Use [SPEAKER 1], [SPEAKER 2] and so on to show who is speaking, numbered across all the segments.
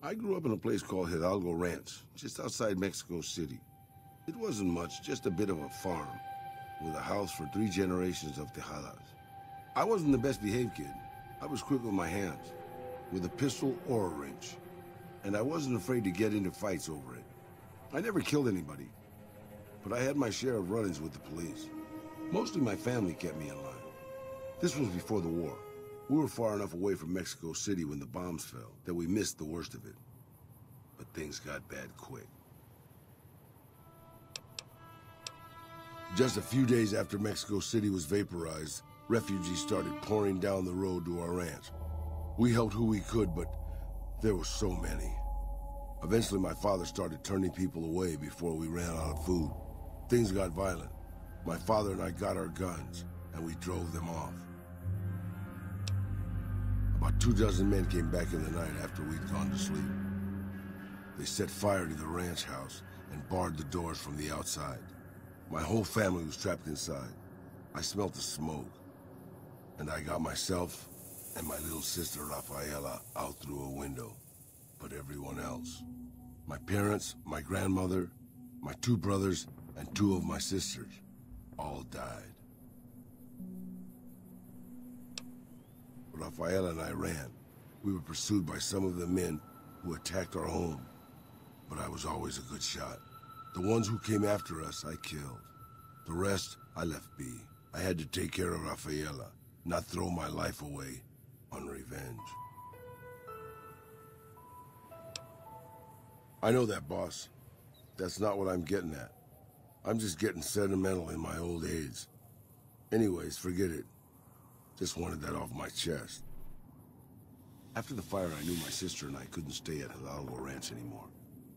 [SPEAKER 1] I grew up in a place called Hidalgo Ranch, just outside Mexico City. It wasn't much, just a bit of a farm, with a house for 3 generations of Tejadas. I wasn't the best behaved kid. I was quick with my hands, with a pistol or a wrench. And I wasn't afraid to get into fights over it. I never killed anybody, but I had my share of run-ins with the police. Mostly my family kept me in line. This was before the war. We were far enough away from Mexico City when the bombs fell that we missed the worst of it. But things got bad quick. Just a few days after Mexico City was vaporized, refugees started pouring down the road to our ranch. We helped who we could, but there were so many. Eventually, my father started turning people away before we ran out of food. Things got violent. My father and I got our guns, and we drove them off. About 24 men came back in the night after we'd gone to sleep. They set fire to the ranch house and barred the doors from the outside. My whole family was trapped inside. I smelt the smoke, and I got myself and my little sister Rafaela out through a window. But everyone else, my parents, my grandmother, my 2 brothers, and 2 of my sisters, all died. Rafaela and I ran. We were pursued by some of the men who attacked our home, but I was always a good shot. The ones who came after us, I killed. The rest, I left be. I had to take care of Rafaela, not throw my life away on revenge. I know that, boss. That's not what I'm getting at. I'm just getting sentimental in my old age. Anyways, forget it. Just wanted that off my chest. After the fire, I knew my sister and I couldn't stay at Hidalgo Ranch anymore.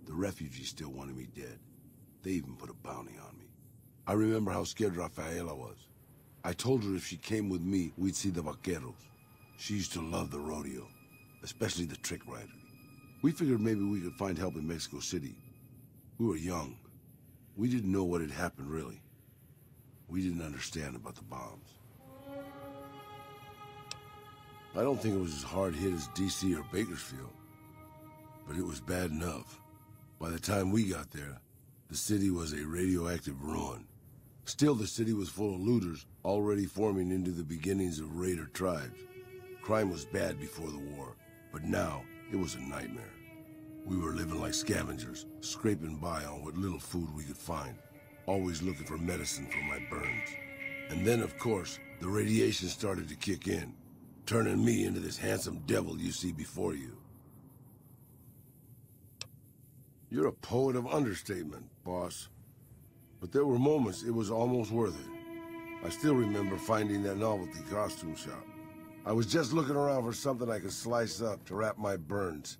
[SPEAKER 1] The refugees still wanted me dead. They even put a bounty on me. I remember how scared Rafaela was. I told her if she came with me, we'd see the vaqueros. She used to love the rodeo, especially the trick riders. We figured maybe we could find help in Mexico City. We were young. We didn't know what had happened, really. We didn't understand about the bombs. I don't think it was as hard hit as D.C. or Bakersfield, but it was bad enough. By the time we got there, the city was a radioactive ruin. Still, the city was full of looters, already forming into the beginnings of raider tribes. Crime was bad before the war, but now it was a nightmare. We were living like scavengers, scraping by on what little food we could find, always looking for medicine for my burns. And then, of course, the radiation started to kick in, turning me into this handsome devil you see before you. You're a poet of understatement, boss. But there were moments it was almost worth it. I still remember finding that novelty costume shop. I was just looking around for something I could slice up to wrap my burns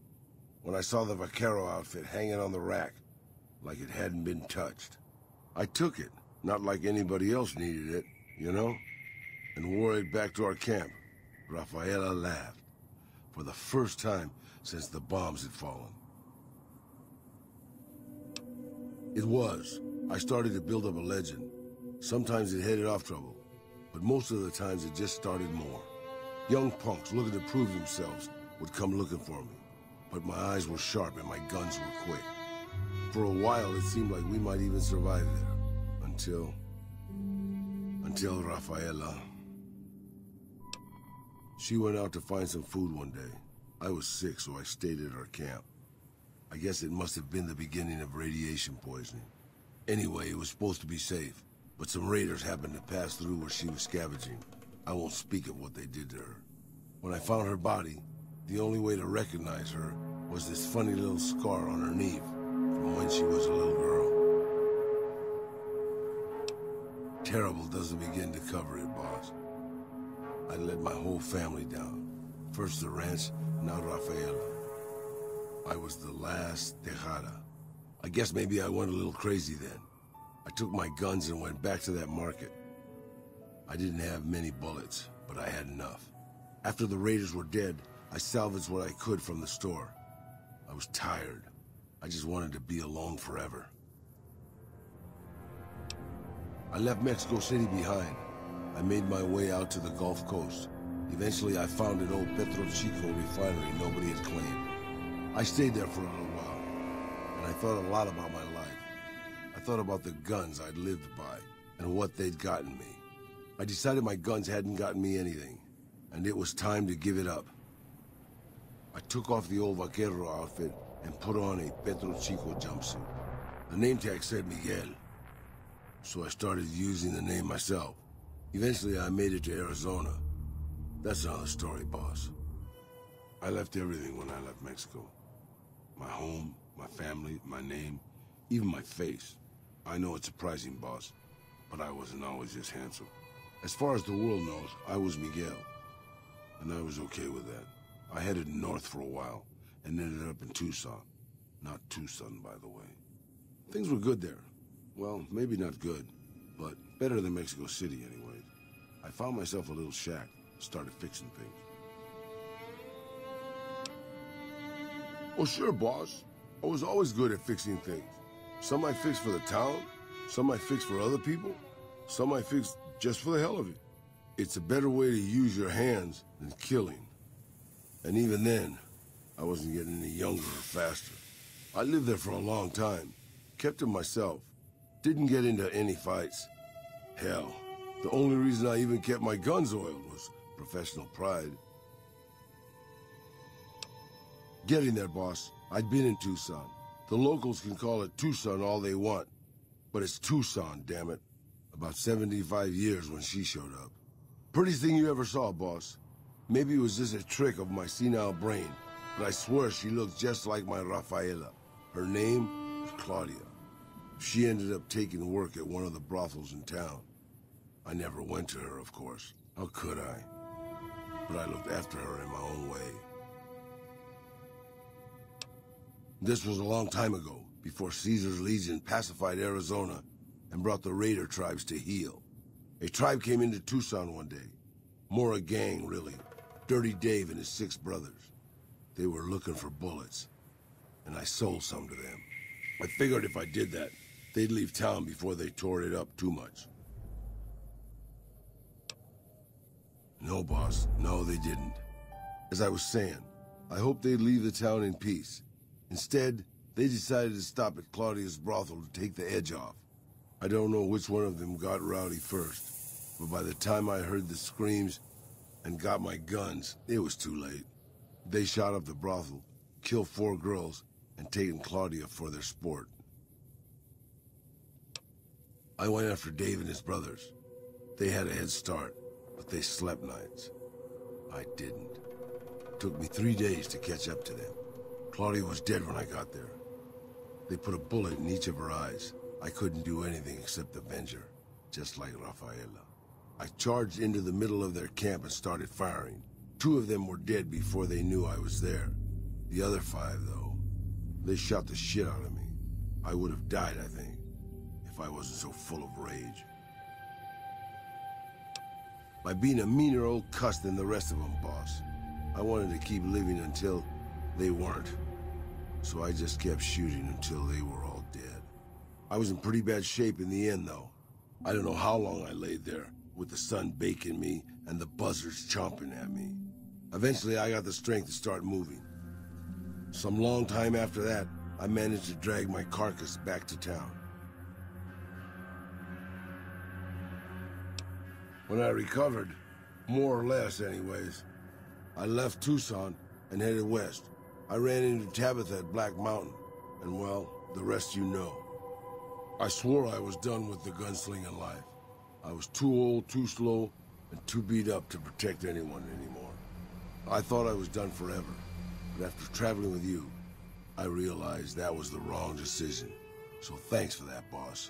[SPEAKER 1] when I saw the vaquero outfit hanging on the rack, like it hadn't been touched. I took it, not like anybody else needed it, you know, and wore it back to our camp. Rafaela laughed, for the first time since the bombs had fallen. It was. I started to build up a legend. Sometimes it headed off trouble, but most of the times it just started more. Young punks looking to prove themselves would come looking for me, but my eyes were sharp and my guns were quick. For a while, it seemed like we might even survive there, until Rafaela. She went out to find some food one day. I was sick, so I stayed at our camp. I guess it must have been the beginning of radiation poisoning. Anyway, it was supposed to be safe, but some raiders happened to pass through where she was scavenging. I won't speak of what they did to her. When I found her body, the only way to recognize her was this funny little scar on her knee from when she was a little girl. Terrible doesn't begin to cover it, boss. I let my whole family down. First the ranch, now Rafaela. I was the last Tejada. I guess maybe I went a little crazy then. I took my guns and went back to that market. I didn't have many bullets, but I had enough. After the raiders were dead, I salvaged what I could from the store. I was tired. I just wanted to be alone forever. I left Mexico City behind. I made my way out to the Gulf Coast. Eventually, I found an old Petro Chico refinery nobody had claimed. I stayed there for a little while, and I thought a lot about my life. I thought about the guns I'd lived by, and what they'd gotten me. I decided my guns hadn't gotten me anything, and it was time to give it up. I took off the old vaquero outfit and put on a Petro Chico jumpsuit. The name tag said Miguel, so I started using the name myself. Eventually, I made it to Arizona. That's another story, boss. I left everything when I left Mexico. My home, my family, my name, even my face. I know it's surprising, boss, but I wasn't always this handsome. As far as the world knows, I was Miguel, and I was okay with that. I headed north for a while, and ended up in Tucson. Not Tucson, by the way. Things were good there. Well, maybe not good, but better than Mexico City anyways. I found myself a little shack, started fixing things. Oh, sure, boss. I was always good at fixing things. Some I fixed for the town, some I fixed for other people, some I fixed just for the hell of it. It's a better way to use your hands than killing. And even then, I wasn't getting any younger or faster. I lived there for a long time, kept to myself, didn't get into any fights. Hell, the only reason I even kept my guns oiled was professional pride. Getting there, boss. I'd been in Tucson. The locals can call it Tucson all they want, but it's Tucson, damn it. About 75 years when she showed up. Prettiest thing you ever saw, boss. Maybe it was just a trick of my senile brain, but I swear she looked just like my Rafaela. Her name was Claudia. She ended up taking work at one of the brothels in town. I never went to her, of course. How could I? But I looked after her in my own way. This was a long time ago, before Caesar's Legion pacified Arizona and brought the raider tribes to heel. A tribe came into Tucson one day. More a gang, really. Dirty Dave and his 6 brothers. They were looking for bullets, and I sold some to them. I figured if I did that, they'd leave town before they tore it up too much. No, boss. No, they didn't. As I was saying, I hoped they'd leave the town in peace. Instead, they decided to stop at Claudia's brothel to take the edge off. I don't know which one of them got rowdy first, but by the time I heard the screams and got my guns, it was too late. They shot up the brothel, killed 4 girls, and taken Claudia for their sport. I went after Dave and his brothers. They had a head start, but they slept nights. I didn't. It took me 3 days to catch up to them. Claudia was dead when I got there. They put a bullet in each of her eyes. I couldn't do anything except avenge her, just like Rafaela. I charged into the middle of their camp and started firing. 2 of them were dead before they knew I was there. The other 5, though, they shot the shit out of me. I would have died, I think, if I wasn't so full of rage. By being a meaner old cuss than the rest of them, boss. I wanted to keep living until they weren't. So I just kept shooting until they were all dead. I was in pretty bad shape in the end, though. I don't know how long I laid there, with the sun baking me and the buzzards chomping at me. Eventually, I got the strength to start moving. Some long time after that, I managed to drag my carcass back to town. When I recovered, more or less anyways, I left Tucson and headed west. I ran into Tabitha at Black Mountain, and well, the rest you know. I swore I was done with the gunslinging life. I was too old, too slow, and too beat up to protect anyone anymore. I thought I was done forever, but after traveling with you, I realized that was the wrong decision. So thanks for that, boss.